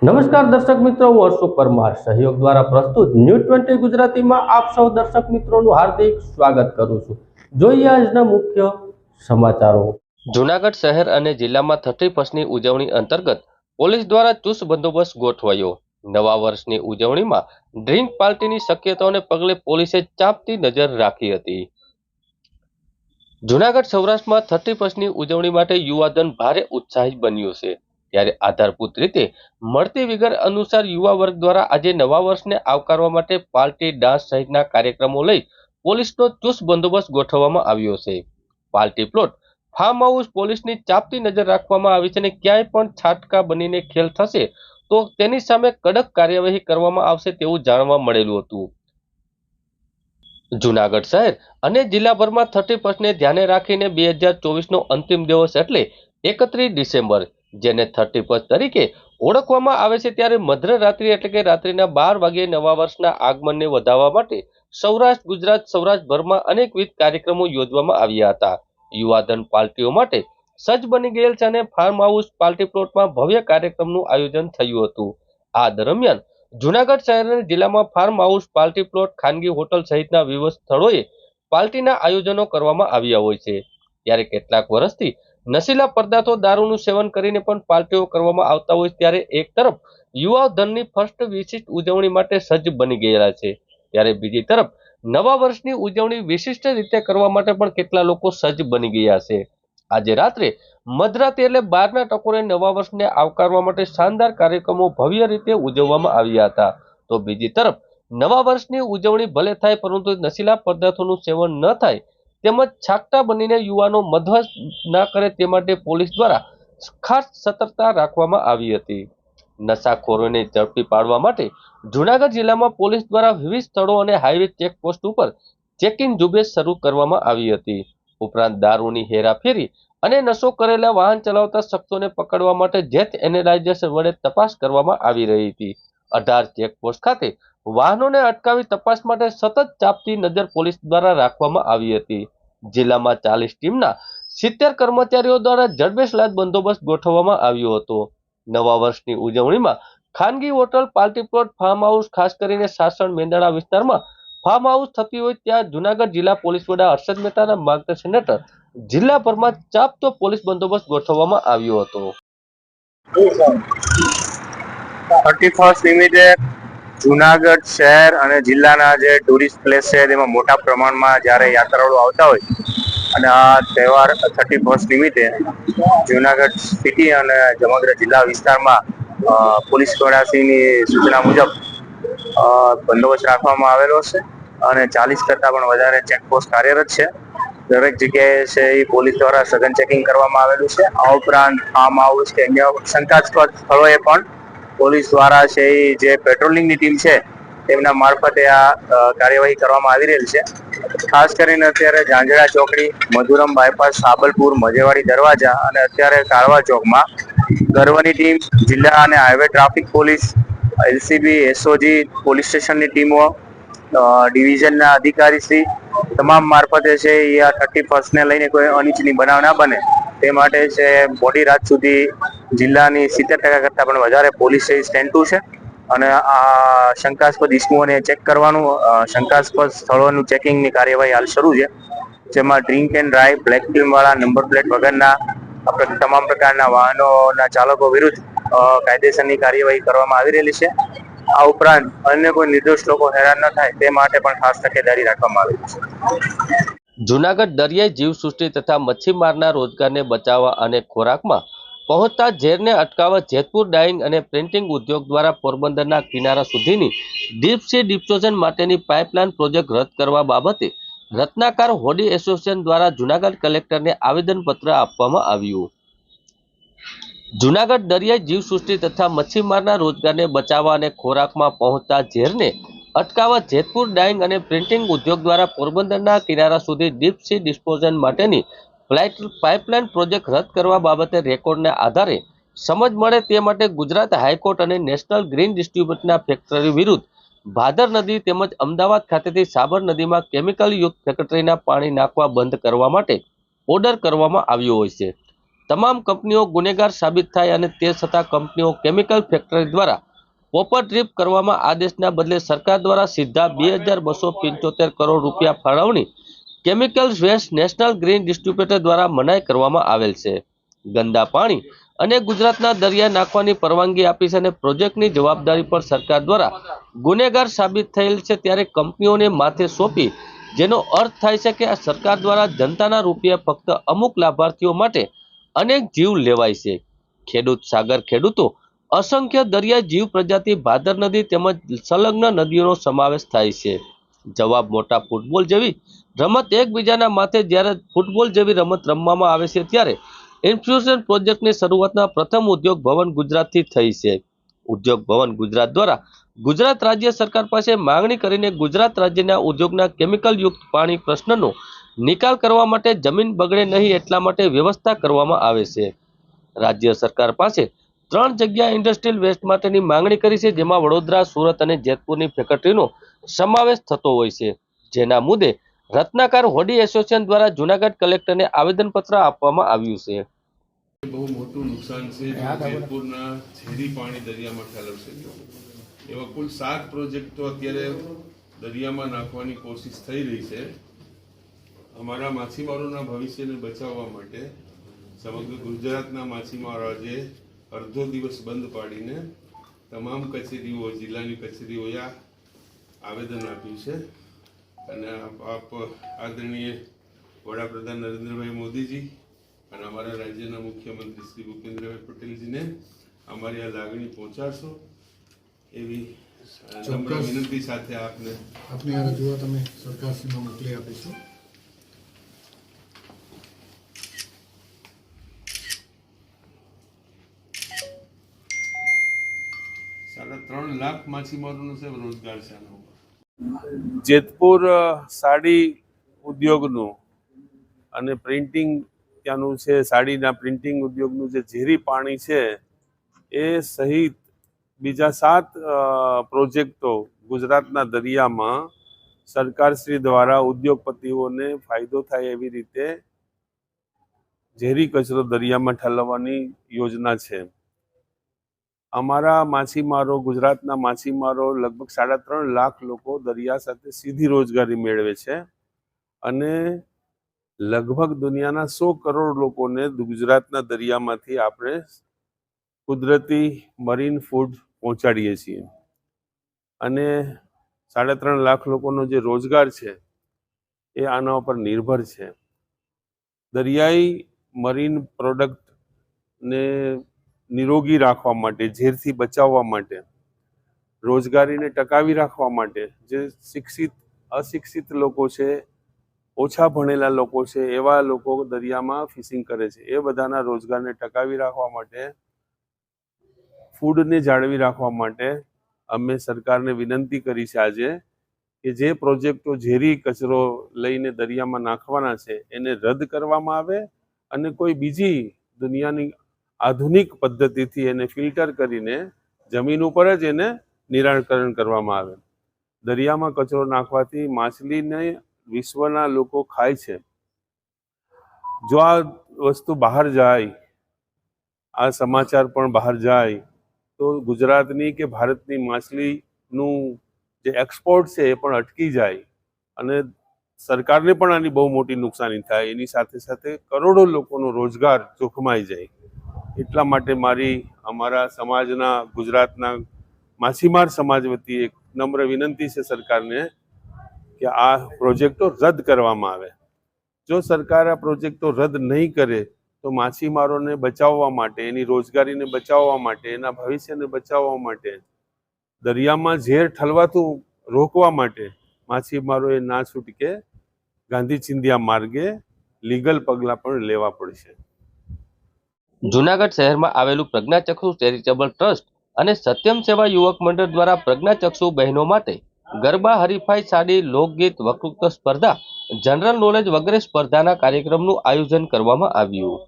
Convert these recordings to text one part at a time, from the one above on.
નમસ્કાર દર્શક મિત્રો, હું અશોક પરમાર સહયોગ દ્વારા પ્રસ્તુત ન્યૂઝ 20 ગુજરાતીમાં આપ સૌ દર્શક મિત્રોનું હાર્દિક સ્વાગત કરું છું। જોઈએ આજના મુખ્ય સમાચારો। જૂનાગઢ શહેર અને જિલ્લામાં 31મી ઉજવણી અંતર્ગત પોલીસ દ્વારા ચુસ્ત બંદોબસ્ત ગોઠવાયો। નવા વર્ષની ઉજવણીમાં ડ્રિંક પાર્ટીની શક્યતાઓને પગલે પોલીસે ચાંપતી નજર રાખી હતી। જૂનાગઢ સૌરાષ્ટ્રમાં 31મી ઉજવણી માટે યુવાધન ભારે ઉત્સાહિત બન્યું છે। ત્યારે આધારભૂત રીતે મળતી વિગત અનુસાર યુવા વર્ગ દ્વારા આજે નવા વર્ષને આવકારવા માટે પાર્ટી, ડાન્સ સહિતના કાર્યક્રમો લઈ પોલીસનો ચુસ્ત બંદોબસ્ત ગોઠવવામાં આવ્યો છે। પાર્ટી પ્લોટ, ફાર્મ હાઉસ પોલીસની ચાંપતી નજર રાખવામાં આવી છે અને ક્યાંય પણ છાટકા બનીને ખેલ થશે તો તેની સામે કડક કાર્યવાહી કરવામાં આવશે તેવું જાણવા મળેલું હતું। જૂનાગઢ શહેર અને જિલ્લાભરમાં 31ને ધ્યાને રાખીને 2024નો અંતિમ દિવસ એટલે 31 ડિસેમ્બર, જેને 31 તરીકે ઓળખવામાં આવે છે, ત્યારે મધ્યરાત્રિ એટલે કે રાત્રિના 12 વાગ્યે નવા વર્ષના આગમનને વધાવવા માટે સૌરાષ્ટ્ર, ગુજરાત, સૌરાષ્ટ્રભરમાં અનેકવિધ કાર્યક્રમો યોજવામાં આવ્યા હતા। યુવાધન પાર્ટીઓ માટે સજ્જ બની ગયેલ છે અને ફાર્મ હાઉસ, પાર્ટી પ્લોટમાં ભવ્ય કાર્યક્રમનું આયોજન થયું હતું। આ દરમિયાન જૂનાગઢ શહેર અને જિલ્લામાં ફાર્મ હાઉસ, પાર્ટી પ્લોટ, ખાનગી હોટલ સહિતના વિવિધ સ્થળોએ પાર્ટીના આયોજનો કરવામાં આવ્યા હોય છે। ત્યારે કેટલાક વર્ષથી નશીલા પદાર્થો, દારૂનું સેવન કરીને પણ પાર્ટીઓ કરવામાં આવતા હોય, ત્યારે એક તરફ યુવા ધનની ફર્સ્ટ વિશિષ્ટ ઉજવણી માટે સજ્જ બની ગયેલા છે, ત્યારે બીજી તરફ નવા વર્ષની ઉજવણી વિશિષ્ટ રીતે કરવા માટે પણ કેટલા લોકો સજ્જ બની ગયા છે। આજે રાત્રે મધરાતે એટલે 12ના ટકોરે નવા વર્ષને આવકારવા માટે શાનદાર કાર્યક્રમો ભવ્ય રીતે ઉજવવામાં આવ્યા હતા। તો બીજી તરફ નવા વર્ષની ઉજવણી ભલે થાય પરંતુ નશીલા પદાર્થોનું સેવન ન થાય તેમજ છાકટા બનીને યુવાનો મદહસ ના કરે તે માટે પોલીસ દ્વારા ખાસ સતર્કતા રાખવામાં આવી હતી। નશાખોરોને ઝડપી પાડવા માટે જૂનાગઢ જિલ્લામાં પોલીસ દ્વારા વિવિધ સ્થળો અને હાઈવે ચેકપોસ્ટ ઉપર ચેકિંગ ઝુંબેશ શરૂ કરવામાં આવી હતી। ઉપરાંત દારૂની હેરાફેરી અને નશો કરેલા વાહન ચલાવતા શખ્સોને પકડવા માટે જેથ એનાલાઇઝર વડે તપાસ કરવામાં આવી રહી હતી। 18 ચેકપોસ્ટ ખાતે વાહનોને અટકાવી તપાસ માટે સતત ચાંપતી નજર પોલીસ દ્વારા રાખવામાં આવી હતી। જિલ્લામાં 40 ટીમના 70 કર્મચારીઓ દ્વારા ઝડબેસલાદ બંદોબસ્ત ગોઠવવામાં આવ્યો હતો। નવા વર્ષની ઉજવણીમાં ખાનગી hotel, party plot, farm house, ખાસ કરીને સાસણ, મેંદરડા વિસ્તારમાં ફાર્મ હાઉસ થતી હોય ત્યાં જૂનાગઢ જિલ્લા પોલીસ વડા હર્ષદ મહેતાના માર્ગદર્શન હેઠળ જિલ્લાભરમાં ચાંપતો પોલીસ બંદોબસ્ત ગોઠવવામાં આવ્યો હતો। 31 નિમિત્તે જૂનાગઢ શહેર અને જિલ્લાના જે ટુરિસ્ટ પ્લેસ છે તેમાં મોટા પ્રમાણમાં જ્યારે યાત્રાળુઓ આવતા હોય અને આ તહેવાર 31 નિમિત્તે જૂનાગઢ સિટી અને સમગ્ર જિલ્લા વિસ્તારમાં પોલીસ વડાશ્રીની સૂચના મુજબ બંદોબસ્ત રાખવામાં આવેલો છે અને 40 કરતાં પણ વધારે ચેકપોસ્ટ કાર્યરત છે। દરેક જગ્યાએ છે એ પોલીસ દ્વારા સઘન ચેકિંગ કરવામાં આવેલું છે। આ ઉપરાંત ફાર્મ હાઉસ કે અન્ય શંકાસ્પદ સ્થળોએ પણ પોલીસ દ્વારા છે એ જે પેટ્રોલિંગની ટીમ છે તેમના મારફતે આ કાર્યવાહી કરવામાં આવી રહેલ છે। ખાસ કરીને અત્યારે ઝાંઝડા ચોકડી, મધુરમ બાયપાસ, સાબલપુર, મજેવાડી દરવાજા અને અત્યારે કાળવા ચોકમાં ગર્વની ટીમ, જિલ્લા અને highway traffic police, LCB, SOG, police સ્ટેશનની ટીમો, ડિવિઝનના અધિકારીશ્રી તમામ મારફતે છે એ આ 31ને લઈને કોઈ અનિચ્છનીય બનાવ ના બને તે માટે છે મોડી રાત સુધી જિલ્લાની 70% કરતાં પણ વધારે પોલીસ સ્ટેન્ડ ટુ છે અને આ શંકાસ્પદ ઇસમોને ચેક કરવાનું, શંકાસ્પદ સ્થળોનું ચેકિંગની કાર્યવાહી હાલ શરૂ છે, જેમાં ડ્રિંક એન્ડ ડ્રાઈવ, બ્લેક ફિલ્મવાળા, નંબર પ્લેટ વગરના તમામ પ્રકારના વાહનોના ચાલકો વિરુદ્ધ કાયદેસરની કાર્યવાહી કરવામાં આવી રહેલી છે। આ ઉપરાંત અન્ય કોઈ નિર્દોષ લોકો હેરાન ન થાય તે માટે પણ ખાસ તકેદારી રાખવામાં આવેલી છે। જૂનાગઢ દરિયાઈ જીવસૃષ્ટિ તથા મચ્છીમારના રોજગારને બચાવવા અને ખોરાકમાં પહોંચતા ઝેરને અટકાવવા જેતપુર ડાઇંગ અને પ્રિન્ટિંગ ઉદ્યોગ દ્વારા પોરબંદરના કિનારા સુધીની ડીપ સી ડિસ્પોઝલ માટેની પાઇપલાઇન પ્રોજેક્ટ રદ કરવા બાબતે રત્નાકર હોડી એસોસિએશન દ્વારા જૂનાગઢ કલેક્ટરને આવેદનપત્ર આપવામાં આવ્યું। જૂનાગઢ દરિયાઈ જીવસૃષ્ટિ તથા મચ્છીમારના રોજગારને બચાવવા અને ખોરાકમાં પહોંચતા ઝેરને અટકાવવા જેતપુર ડાઇંગ અને પ્રિન્ટિંગ ઉદ્યોગ દ્વારા પોરબંદરના કિનારા સુધી ડીપ સી ડિસ્પોઝલ માટેની પાઇપલાઇન પ્રોજેક્ટ રદ કરવા બાબતે રેકોર્ડના આધારે સમજ મળે તે માટે ગુજરાત હાઈકોર્ટ અને નેશનલ ગ્રીન ડિસ્ટ્રીબ્યુટરના ફેક્ટરી વિરુદ્ધ ભાદર નદી તેમજ અમદાવાદ ખાતેથી સાબર નદીમાં કેમિકલ યુક્ત ફેક્ટરીના પાણી નાખવા બંધ કરવા માટે ઓર્ડર કરવામાં આવ્યો હોય છે। તમામ કંપનીઓ ગુનેગાર સાબિત થાય અને તે છતાં કંપનીઓ કેમિકલ ફેક્ટરી દ્વારા પોપર ટ્રીપ કરવામાં આદેશના બદલે સરકાર દ્વારા સીધા 2275 કરોડ રૂપિયા ફાળવણી chemical waste national green distributor દ્વારા મનાઈ કરવામાં આવેલ છે. ગંદા પાણી અને ગુજરાતના દરિયા નાખવાની પરવાનગી આપી છે અને પ્રોજેક્ટની જવાબદારી પર સરકાર દ્વારા ગુનેગાર સાબિત થયેલ છે ત્યારે કંપનીઓને માથે સોંપી, જેનો અર્થ થાય છે કે આ સરકાર દ્વારા જનતાના રૂપિયા ફક્ત અમુક લાભાર્થીઓ માટે અનેક જીવ લેવાય છે. સાગર ખેડૂતો, અસંખ્ય દરિયાઈ જીવ પ્રજાતિ, ભાદર નદી તેમજ સંલગ્ન નદીઓનો સમાવેશ થાય છે. જવાબ મોટા ફૂટબોલ જેવી રમત એકબીજાના માથે જ્યારે ફૂટબોલ જેવી રમત રમવામાં આવે છે ત્યારે ઇન્ફ્યુઝન પ્રોજેક્ટની શરૂઆતના પ્રથમ ઉદ્યોગ ભવન ગુજરાતથી થઈ છે. ઉદ્યોગ ભવન ગુજરાત દ્વારા ગુજરાત રાજ્ય સરકાર પાસે માંગણી કરીને ગુજરાત રાજ્યના ઉદ્યોગના કેમિકલ યુક્ત પાણી પ્રશ્નનો નિકાલ કરવા માટે જમીન બગડે નહીં એટલા માટે વ્યવસ્થા કરવામાં આવે છે. રાજ્ય સરકાર પાસે 3 જગ્યા ઇન્ડસ્ટ્રીયલ વેસ્ટ માટેની માંગણી કરી છે, જેમાં વડોદરા, સુરત અને જેતપુરની ફેક્ટરીનો સમાવેશ થતો હોય છે. જેના મુદ્દે રત્નાકર હોડી એસોસિએશન દ્વારા જૂનાગઢ કલેક્ટરને આવેદનપત્ર આપવામાં આવ્યું છે. બહુ મોટું નુકસાન છે. જેતપુરના ઝેરી પાણી દરિયામાં ઠાલવશે. એવા કુલ 7 પ્રોજેક્ટો અત્યારે દરિયામાં નાખવાની કોશિશ થઈ રહી છે. અમારા માછીમારોના ભવિષ્યને બચાવવા માટે સમગ્ર ગુજરાતના માછીમારો આજે અડધો દિવસ બંધ પાડીને તમામ કચેરીઓ, જિલ્લાની કચેરીઓએ આવેદન આપ્યું છે. અને આપ આદરણીય વડાપ્રધાન નરેન્દ્રભાઈ મોદીજી અને અમારા રાજ્યના મુખ્યમંત્રી શ્રી ભૂપેન્દ્રભાઈ પટેલજીને અમારી આ લાગણી પહોંચાડશો એવી નમ્ર વિનંતી સાથે આપની આ રજૂઆત અમે સરકારશ્રીમાં મોકલી આપીશું. સાડા 3 લાખ માછીમારોનો છે રોજગાર છે આનો. જેતપુર સાડી ઉદ્યોગનું અને પ્રિન્ટિંગ ત્યાંનું છે, સાડીના પ્રિન્ટિંગ ઉદ્યોગનું જે ઝેરી પાણી છે એ સહિત બીજા 7 પ્રોજેક્ટો ગુજરાતના દરિયામાં સરકારશ્રી દ્વારા ઉદ્યોગપતિઓને ફાયદો થાય એવી રીતે ઝેરી કચરો દરિયામાં ઠાલવવાની યોજના છે. અમારા માછીમારો, ગુજરાતના માછીમારો લગભગ 3.5 લાખ લોકો દરિયા સાથે સીધી રોજગારી મેળવે છે અને લગભગ દુનિયાના 100 કરોડ લોકોને ગુજરાતના દરિયામાંથી આપણે કુદરતી મરીન ફૂડ પહોંચાડીએ છીએ. અને 3.5 લાખ લોકોનો જે રોજગાર છે એ આના ઉપર નિર્ભર છે. દરિયાઈ મરીન પ્રોડક્ટને નિરોગી રાખવા માટે, ઝેરથી બચાવવા માટે, રોજગારીને ટકાવી રાખવા માટે જે શિક્ષિત, અશિક્ષિત લોકો છે, ઓછા ભણેલા લોકો છે, એવા લોકો દરિયામાં ફિશિંગ કરે છે. એ બધાના રોજગારને ટકાવી રાખવા માટે, ફૂડને જાળવી રાખવા માટે અમે સરકારને વિનંતી કરી છે આજે કે જે પ્રોજેક્ટો ઝેરી કચરો લઈને દરિયામાં નાખવાના છે એને રદ કરવામાં આવે અને કોઈ બીજી દુનિયાની આધુનિક પદ્ધતિથી એને ફિલ્ટર કરીને જમીન ઉપર જ એને નિરાકરણ કરવામાં આવે. દરિયામાં કચરો નાખવાથી માછલીને વિશ્વના લોકો ખાય છે. જો આ વસ્તુ બહાર જાય, આ સમાચાર પણ બહાર જાય તો ગુજરાતની કે ભારતની માછલીનું જે એક્સપોર્ટ છે એ પણ અટકી જાય અને સરકારને પણ આની બહુ મોટી નુકસાની થાય. એની સાથે સાથે કરોડો લોકોનો રોજગાર જોખમાઈ જાય. એટલા માટે મારી અમારા સમાજના, ગુજરાતના માછીમાર સમાજ વતી એક નમ્ર વિનંતી છે સરકારને કે આ પ્રોજેક્ટો રદ કરવામાં આવે. જો સરકાર આ પ્રોજેક્ટો રદ નહીં કરે તો માછીમારોને બચાવવા માટે, એની રોજગારીને બચાવવા માટે, એના ભવિષ્યને બચાવવા માટે, દરિયામાં ઝેર ઠલવાતું રોકવા માટે માછીમારોએ ના છૂટકે ગાંધી ચિંધ્યા માર્ગે લીગલ પગલાં પણ લેવા પડશે. જૂનાગઢ શહેરમાં આવેલું પ્રજ્ઞાચક્ષુ ચેરિટેબલ ટ્રસ્ટ અને સત્યમ સેવા યુવક મંડળ દ્વારા પ્રજ્ઞાચક્ષુ બહેનો માટે ગરબા, હરીફાઈ, સાડી, લોકગીત, વક્તૃત્વ સ્પર્ધા, જનરલ નોલેજ વગેરે સ્પર્ધાના કાર્યક્રમનું આયોજન કરવામાં આવ્યું.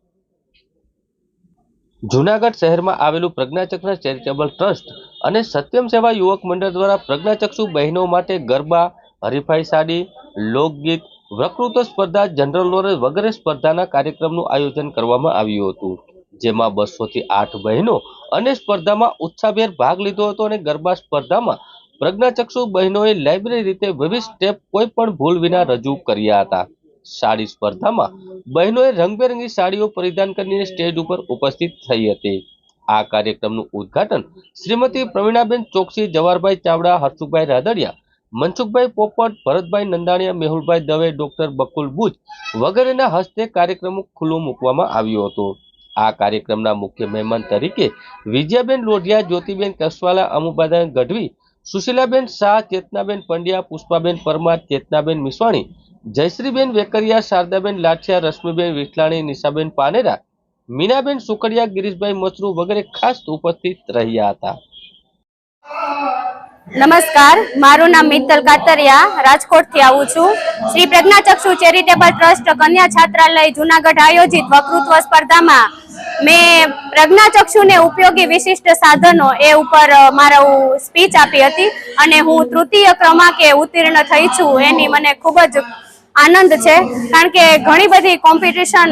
જૂનાગઢ શહેરમાં આવેલું પ્રજ્ઞાચક્ષુ ચેરિટેબલ ટ્રસ્ટ અને સત્યમ સેવા યુવક મંડળ દ્વારા પ્રજ્ઞાચક્ષુ બહેનો માટે ગરબા, હરીફાઈ, સાડી, લોકગીત, વક્તૃત્વ સ્પર્ધા, જનરલ નોલેજ વગેરે સ્પર્ધાના કાર્યક્રમનું આયોજન કરવામાં આવ્યું હતું, જેમાં 200 થી 8 બહેનો અને સ્પર્ધામાં ઉત્સાહભેર ભાગ લીધો હતો અને ગરબા સ્પર્ધામાં પ્રજ્ઞાચક્ષુ બહેનોએ લાઇબ્રેરી રીતે વિવિધ સ્ટેપ કોઈ પણ ભૂલ વિના રજૂ કર્યા હતા. સાડી સ્પર્ધામાં બહેનોએ રંગબેરંગી સાડીઓ પરિધાન કરીને સ્ટેજ ઉપર ઉપસ્થિત થઈ હતી. આ કાર્યક્રમનું ઉદ્ઘાટન શ્રીમતી પ્રવીણાબેન ચોકસી, જવાહરભાઈ ચાવડા, હર્ષુભાઈ રાદડિયા, મનસુખભાઈ પોપટ, ભરતભાઈ નંદાણીયા, મેહુલભાઈ દવે, ડોક્ટર બકુલ બુચ વગેરેના હસ્તે કાર્યક્રમ ખુલ્લો મૂકવામાં આવ્યો હતો. આ કાર્યક્રમના મુખ્ય મહેમાન તરીકે વિજયાબેન લોઢિયા, જ્યોતિબેન કસવાલા, અમુબાબેન ગઢવી, સુશીલાબેન શાહ, ચેતનાબેન પંડ્યા, પુષ્પાબેન પરમાર, ચેતનાબેન મિસવાણી, જયશ્રીબેન વેકરિયા, શારદાબેન લાઠિયા, રશ્મિબેન વિઠલાણી, નિશાબેન પાનેરા, મીનાબેન સુકડિયા, ગિરીશભાઈ મચરુ વગેરે ખાસ ઉપસ્થિત રહ્યા હતા. નમસ્કાર, મારું નામ મિત્તલ કાતરિયા, રાજકોટથી આવું છું. શ્રી પ્રજ્ઞાચક્ષુ ચેરિટેબલ ટ્રસ્ટ કન્યા છાત્રાલય જુનાગઢ આયોજિત વક્તૃત્વ સ્પર્ધામાં મેં પ્રજ્ઞાચક્ષુને ઉપયોગી વિશિષ્ટ સાધનો એ ઉપર મારું સ્પીચ આપી હતી અને હું તૃતીય ક્રમાંકે ઉત્તીર્ણ થઈ છું. એની મને ખૂબ જ આનંદ છે, કારણ કે ઘણી બધી કોમ્પિટિશન,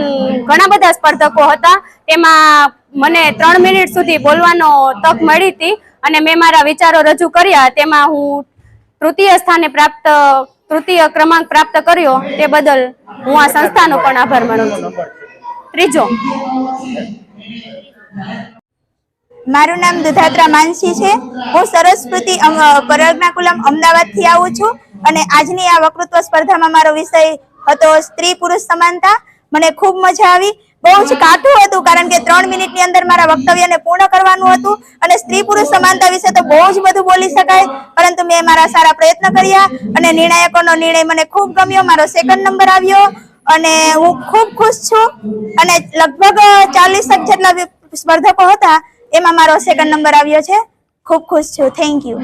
ઘણા બધા સ્પર્ધકો હતા, તેમાં મને 3 મિનિટ સુધી બોલવાનો તક મળી હતી અને મેં મારા વિચારો રજૂ કર્યા. તેમાં હું તૃતીય ક્રમાંક પ્રાપ્ત કર્યો, તે બદલ હું આ સંસ્થાનો પણ આભાર માનું છું. ત્રીજો, મારું નામ દુધાત્રા માનસી છે. હું સરસ્વતી પરગનાકુલમ અમદાવાદથી આવું છું અને આજની આ વક્તૃત્વ સ્પર્ધામાં મારો વિષય હતો સ્ત્રી પુરુષ સમાનતા. મને ખૂબ મજા આવી. બહુ જ કાઠું હતું, કારણ કે 3 મિનિટની અંદર મારા વક્તવ્યને પૂર્ણ કરવાનું હતું અને સ્ત્રી પુરુષ સમાનતા વિશે તો બહુ જ બધું બોલી શકાય, પરંતુ મેં મારા સારા પ્રયત્ન કર્યા અને નિર્ણાયકોનો નિર્ણય મને ખૂબ ગમ્યો. મારો 2nd નંબર આવ્યો અને હું ખૂબ ખુશ છું. અને લગભગ 40 જેટલા સ્પર્ધકો હતા, એમાં મારો 2nd નંબર આવ્યો છે. ખૂબ ખુશ છું. Thank you.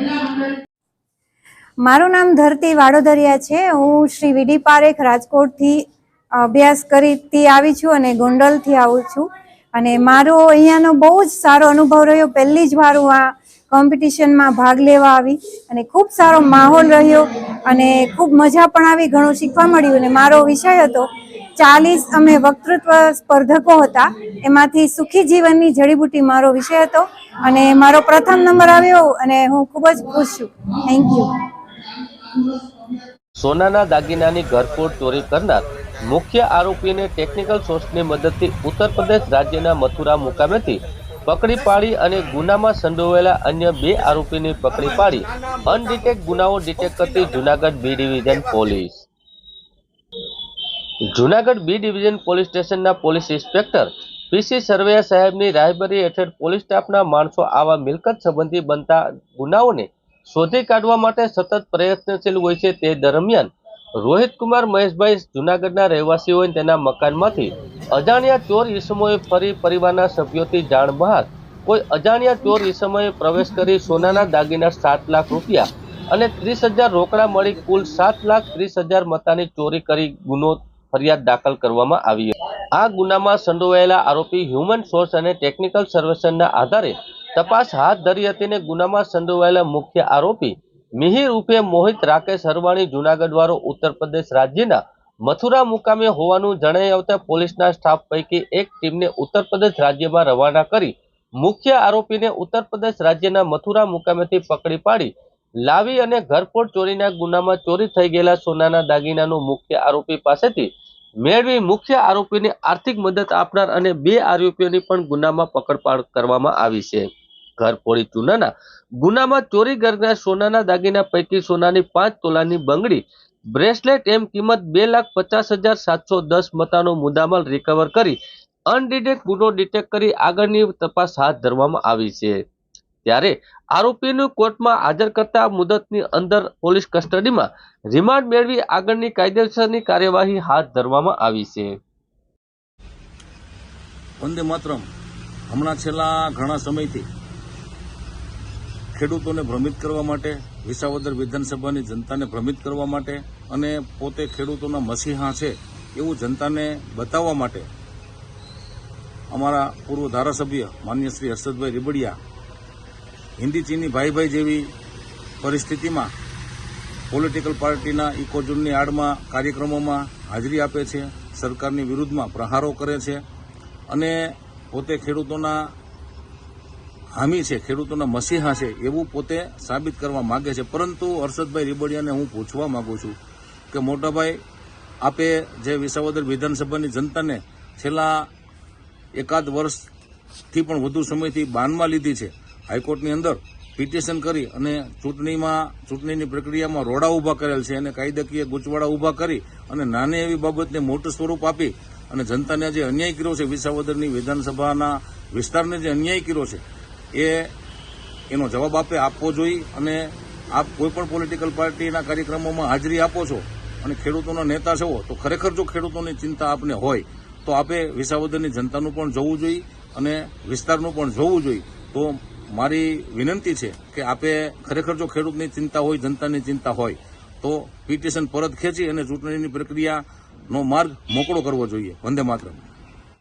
મારું નામ ધરતી વાડોદરિયા છે. હું શ્રી વીડી પારેખ રાજકોટથી અભ્યાસ કરીથી આવી છું અને ગોંડલથી આવું છું અને મારો અહીંયાનો બહુ જ સારો અનુભવ રહ્યો. પહેલી જ વાર હું આ કોમ્પિટિશનમાં ભાગ લેવા આવી અને ખૂબ સારો માહોલ રહ્યો અને ખૂબ મજા પણ આવી, ઘણું શીખવા મળ્યું. અને મારો વિષય હતો 40 અમે વક્તૃત્વ સ્પર્ધકો હતા, એમાંથી સુખી જીવનની જડીબુટી મારો વિષય હતો અને મારો 1મ નંબર આવ્યો અને હું ખૂબ જ ખુશ છું. Thank you. સોનાના દાગીનાની ઘરફોડ ચોરી કરનાર મુખ્ય આરોપીને ટેકનિકલ સોર્સની મદદથી ઉત્તર પ્રદેશ રાજ્યના મથુરા મુકામેથી પકડી પાડી અને ગુનામાં સંડોવાયેલા અન્ય 2 આરોપીને પકડી પાડી અનડિટેક્ટ ગુનાઓ ડિટેક્ટ કરતી Junagadh B division police. Junagadh B division police સ્ટેશનના પોલીસ ઇન્સ્પેક્ટર પીસી સરવૈયા સાહેબની રાહબરી હેઠળ પોલીસ સ્ટાફના માણસો આવા મિલકત સંબંધી બનતા ગુનાઓને શોધી કાઢવા માટે સતત પ્રયત્નશીલ હોય છે. તે દરમિયાન રોહિતકુમાર મહેશભાઈ જુનાગઢના રહેવાસી હોય તેના મકાનમાંથી અજાણ્યા ચોર ઈસમોએ ફરી પરિવારના સભ્યોથી જાણ બહાર કોઈ અજાણ્યા ચોર ઈસમોએ પ્રવેશ કરી સોનાના દાગીના 7 લાખ રૂપિયા અને 30,000 રોકડા મળી કુલ 7,30,000 મતાની ચોરી કરી ગુનો ફરિયાદ દાખલ કરવામાં આવી. આ ગુનામાં સંડોવાયેલા આરોપી હ્યુમન સોર્સ અને ટેકનિકલ સર્વેક્ષણના આધારે તપાસ હાથ ધરી હતી અને ગુનામાં સંડોવાયેલા મુખ્ય આરોપી મિહિર ઉર્ફે મોહિત રાકેશ હરવાણી જુનાગઢ વાળો ઉત્તર પ્રદેશ રાજ્યના મથુરા મુકામે હોવાનું જણાઈ આવતા પોલીસના સ્ટાફ પૈકી એક ટીમને ઉત્તર પ્રદેશ રાજ્યમાં રવાના કરી મુખ્ય આરોપીને ઉત્તર પ્રદેશ રાજ્યના મથુરા મુકામેથી પકડી પાડી લાવી અને ઘરફોડ ચોરીના ગુનામાં ચોરી થઈ ગયેલા સોનાના દાગીનાનું મુખ્ય આરોપી પાસેથી મેળવી મુખ્ય આરોપીને આર્થિક મદદ આપનાર અને 2 આરોપીઓની પણ ગુનામાં પકડપાડ કરવામાં આવી છે. ઘરફોડી ચૂનાના ગુનામાં ચોરી કરનાર સોનાના દાગીના પૈકી સોનાની 5 તોલાની બંગડી, બ્રેસલેટ એમ કિંમત 2,50,710 મતાનો મુદ્દામાલ રિકવર કરી અનડિટેક્ટ ગુનો ડિટેક્ટ કરી આગળની તપાસ હાથ ધરવામાં આવી છે. ત્યારે આરોપીનું કોર્ટમાં હાજર કરતા મુદતની અંદર પોલીસ કસ્ટડીમાં રિમાન્ડ મેળવી આગળની કાયદેસરની કાર્યવાહી હાથ ધરવામાં આવી છે. વંદે માતરમ હમણાં છેલ્લા ઘણા સમયથી ખેડૂતોને ભ્રમિત કરવા માટે, વિસાવદર વિધાનસભાની જનતાને ભ્રમિત કરવા માટે અને પોતે ખેડૂતોના મસીહા છે એવું જનતાને બતાવવા માટે અમારા પૂર્વ ધારાસભ્ય માન્ય શ્રી હર્ષદભાઈ રીબડિયા હિન્દી ચીની ભાઈ જેવી પરિસ્થિતિમાં પોલિટિકલ પાર્ટીના ઇકોઝોનની આડમાં કાર્યક્રમોમાં હાજરી આપે છે, સરકારની વિરુદ્ધમાં પ્રહારો કરે છે અને પોતે ખેડૂતોના હામી છે, ખેડૂતોના મસીહા છે એવું પોતે સાબિત કરવા માંગે છે. પરંતુ હર્ષદભાઈ રીબડિયાને હું પૂછવા માંગુ છું કે મોટાભાઈ, આપે જે વિસાવદર વિધાનસભાની જનતાને છેલ્લા એકાદ વર્ષથી પણ વધુ સમયથી બાનમાં લીધી છે, હાઈકોર્ટની અંદર પિટિશન કરી અને ચૂંટણીની પ્રક્રિયામાં રોડા ઊભા કરેલ છે અને કાયદાકીય ગૂંચવાડા ઊભા કરી અને નાની એવી બાબતને મોટું સ્વરૂપ આપી અને જનતાને જે અન્યાય કર્યો છે, વિસાવદરની વિધાનસભાના વિસ્તારને જે અન્યાય કર્યો છે એનો જવાબ આપે આપવો જોઈએ. અને આપ કોઈપણ પોલિટિકલ પાર્ટીના કાર્યક્રમોમાં હાજરી આપો છો અને ખેડૂતોના નેતા છો, તો ખરેખર જો ખેડૂતોની ચિંતા આપને હોય તો આપે વિસાવદરની જનતાનું પણ જોવું જોઈએ અને વિસ્તારનું પણ જોવું જોઈએ. તો મારી વિનંતી છે કે આપે ખરેખર જો ખેડૂતની ચિંતા હોય, જનતાની ચિંતા હોય, તો પિટિશન પરત ખેંચી અને ચૂંટણીની પ્રક્રિયાનો માર્ગ મોકળો કરવો જોઈએ. વંદે માતરમ.